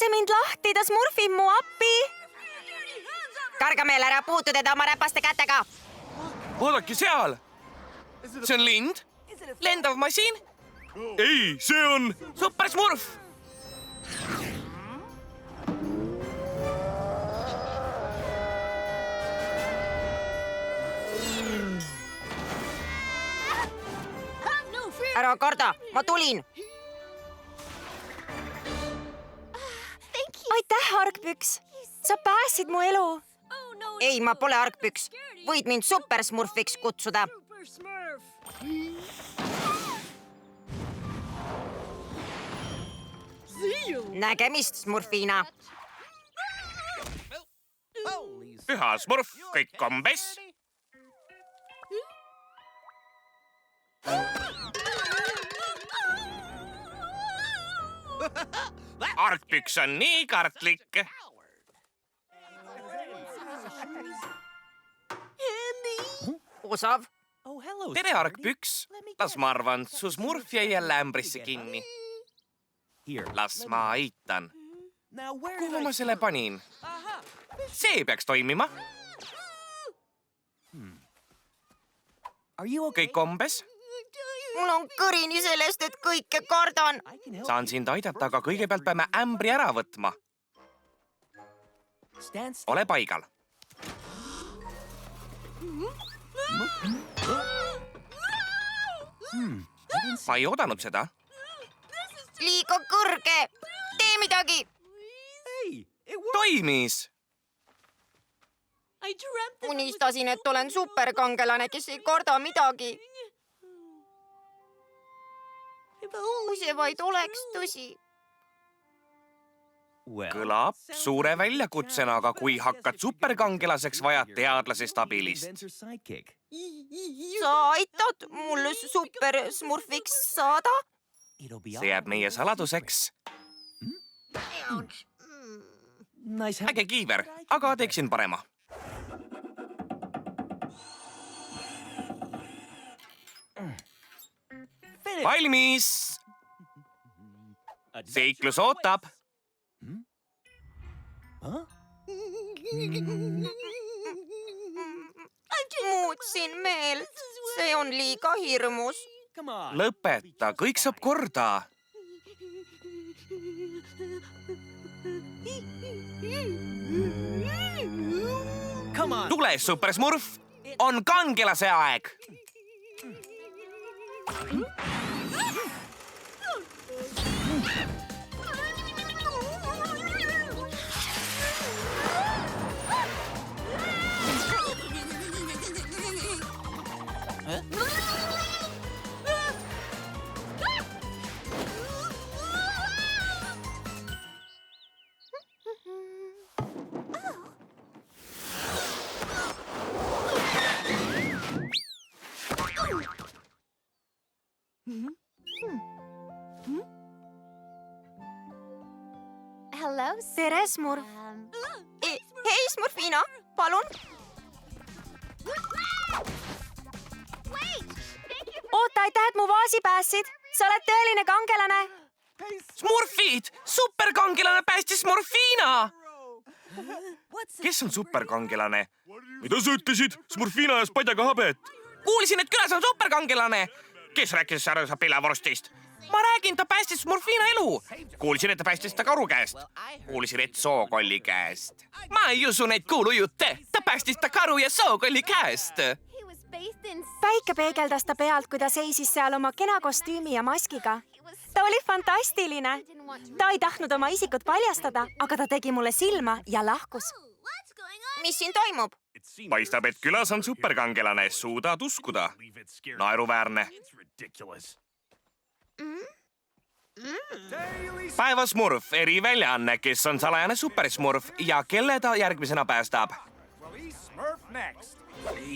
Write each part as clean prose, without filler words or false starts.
lase mind lahti, ta smurfib mu appi. Kargameel, ära puutu teda oma räpaste kätega. Vaadake seal! See on lind? Lendav masin? Ei, see on supersmurf! Ära karda, ma tulin. Aitäh, Argpüks. Sa päästsid mu elu. Ei, ma pole Argpüks. Võid mind supersmurfiks kutsuda. Nägemist, Smurfina. Püha smurf, kõik kombes. Argpüks on nii kartlik. Osav. Tere, Argpüks. Las ma arvan, su smurf jäi jälle ämbrisse kinni. Las ma aitan. Kuhu ma selle panin? See peaks toimima. Kõik kombes? Mul on kõrini sellest, et kõike kardan. Saan sind aidata, aga kõigepealt peame ämbri ära võtma. Ole paigal. Ma ei oodanud seda. Liiga kõrge. Tee midagi. Toimis! Unistasin, et olen superkangelane, kes ei karda midagi. Kui see vaid oleks tõsi. Kõlab suure väljakutsena, aga kui hakkad superkangelaseks, vajad teadlasest abilist. Sa aitad mul supersmurfiks saada? See jääb meie saladuseks. Äge kiiver, aga teeksin parema. Valmis! Seiklus ootab. Muutsin meelt. See on liiga hirmus. Lõpeta, kõik saab korda. Tule, supersmurf! On kangelase aeg! Tere, Smurf. Hei, Smurfina, palun. Oota, aitäh, et mu vaasi päästsid. Sa oled tõeline kangelane. Smurfid! Superkangelane päästis Smurfina! Kes on superkangelane? Mida sa ütlesid? Smurfina ajas padjaga habet. Kuulsin, et külas on superkangelane. Kes rääkis sa pilevorstist? Ma räägin, ta päästis Smurfina elu. Kuulsin, et ta päästis ta karu käest. Kuulsin, et sookolli käest. Ma ei usu neid kuulujutte. Ta päästis ta karu ja sookolli käest. Päike peegeldas ta pealt, kui ta seisis seal oma kena kostüümi ja maskiga. Ta oli fantastiline. Ta ei tahtnud oma isikut paljastada, aga ta tegi mulle silma ja lahkus. Mis siin toimub? Paistab, et külas on superkangelane. Suudad uskuda. Naeruväärne. Päeva Smurf, eriväljaanne, kes on salajane supersmurf ja kelle ta järgmisena päästab.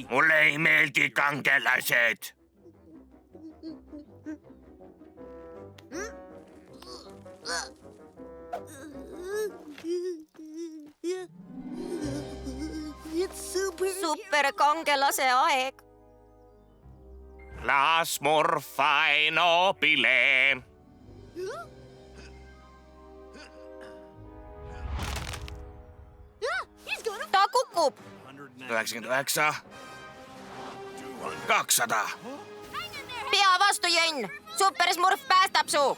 Mulle ei meeldi kangelased. Superkangelase aeg. Las morfain opile. kukub. 99. 200. Pea vastu, Jönn. Supersmurf päästab su.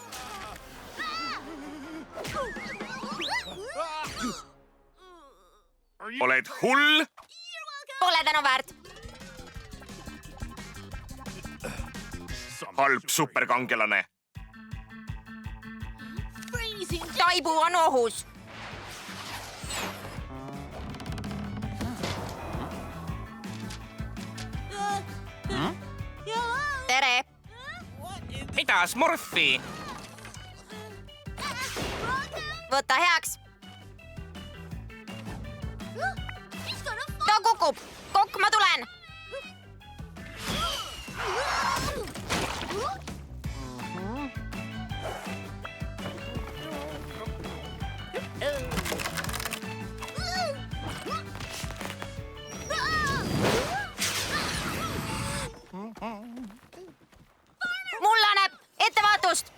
Oled hull? Pole tänu väärt. Halb superkangelane. Taibu on ohus. Tere. Mida, Smurfi? Võta heaks. Ta kukub. Kokk, ma tulen. Mullaneb. Ettevaatust.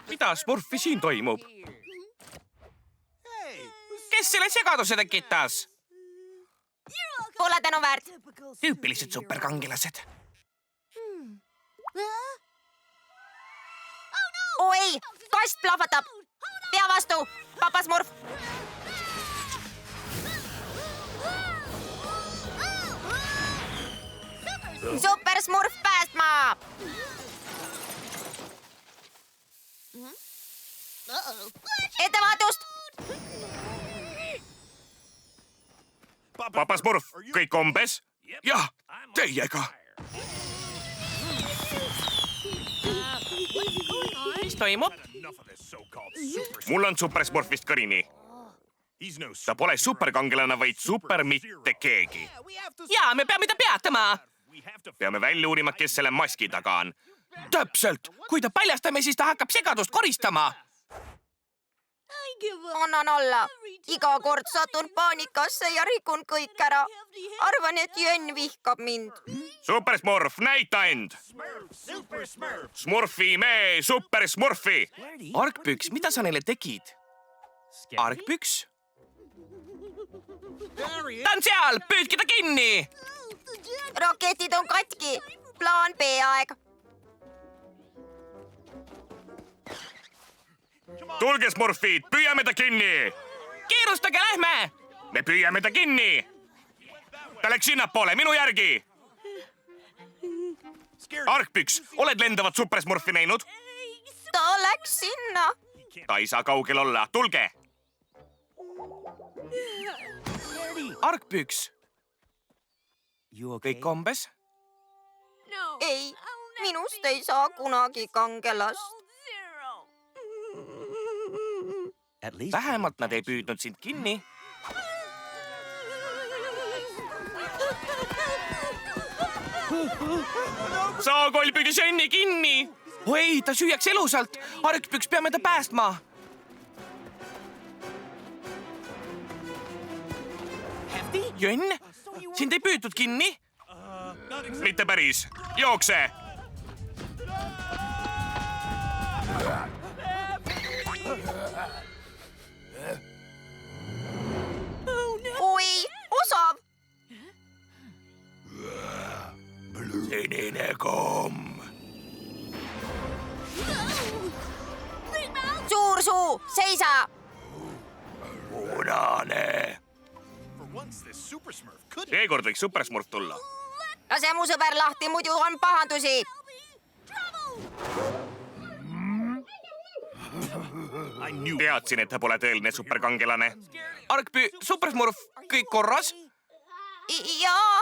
Mida, Smurfi, siin toimub? Kes selle segaduse tekitas? Pole tänu väärt. Tüüpilised superkangelased. Oi, kast plahvatab. Pea vastu, papa Smurf. Supersmurf päästma. Ettevaatust. Papa Smurf, kõik kombes? Jah, teiega. Mis toimub? Mul on Supersmurfist kõrini. Ta pole superkangelane, vaid super mitte keegi. Jaa, me peame ta peatama. Peame välja uurima, kes selle maski taga on. Täpselt. Kui ta paljastame, siis ta hakkab segadust koristama. Annan alla. Iga kord satun paanikasse ja rikun kõik ära. Arvan, et Jönn vihkab mind. Supersmurf, näita end. Smurfi mee, Supersmurfi. Argpüks, mida sa neile tegid? Argpüks? Ta on seal, püüdke ta kinni. Raketid on katki. Plaan B aeg. Tulge, Smurfid, püüame ta kinni. Kiirustage, lähme. Me püüame ta kinni. Ta läks sinnapoole, minu järgi. Argpüks, oled lendavat Supersmurfi näinud? Ta läks sinna. Ta ei saa kaugel olla, tulge. Argpüks. Kõik kombes? Ei, minust ei saa kunagi kangelast. Vähemalt nad ei püüdnud sind kinni. Saakoll püüdis Jönni kinni. Oi, ta süüaks elusalt. Argpüks, peame ta päästma. Jönn, sind ei püütud kinni? Mitte päris. Jookse. Oi, osav. Sinine komm. Suur suu, seisa. Punane. Seekord võiks Supersmurf tulla. Lase mu sõber lahti, muidu on pahandusi. Teadsin, et ta pole tõeline superkangelane. Argpü, Supersmurf, kõik korras? Jaa,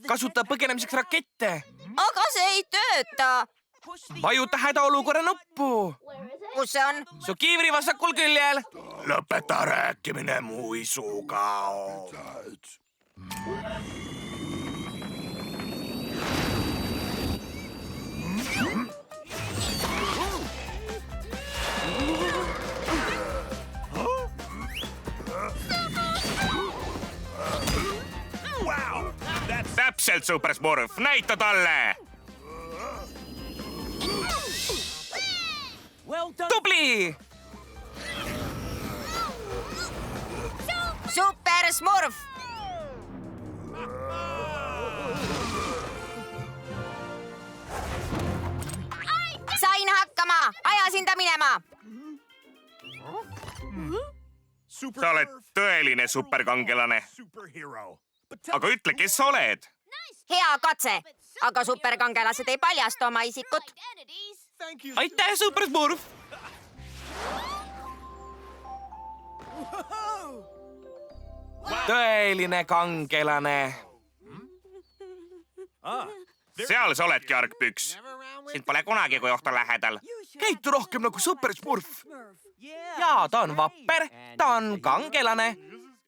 Kasuta põgenemiseks rakette. aga see ei tööta. Vajuta hädaolukorra nuppu. Kus see on? Su kiivri vasakul küljel. Lõpeta rääkimine mu isuga. Täpselt, Supersmurf, näita talle. Tubli! Super Smurf! Sain hakkama! Ajasin ta minema! Sa oled tõeline superkangelane. Aga ütle, kes sa oled? Hea katse! Aga superkangelased ei paljasta oma isikut. Aitäh, Super Smurf! Tõeline kangelane. Seal sa oledki, Argpüks. Sind pole kunagi, kui oht on lähedal. Käitu rohkem nagu Super Smurf. Jaa, ta on vapper, ta on kangelane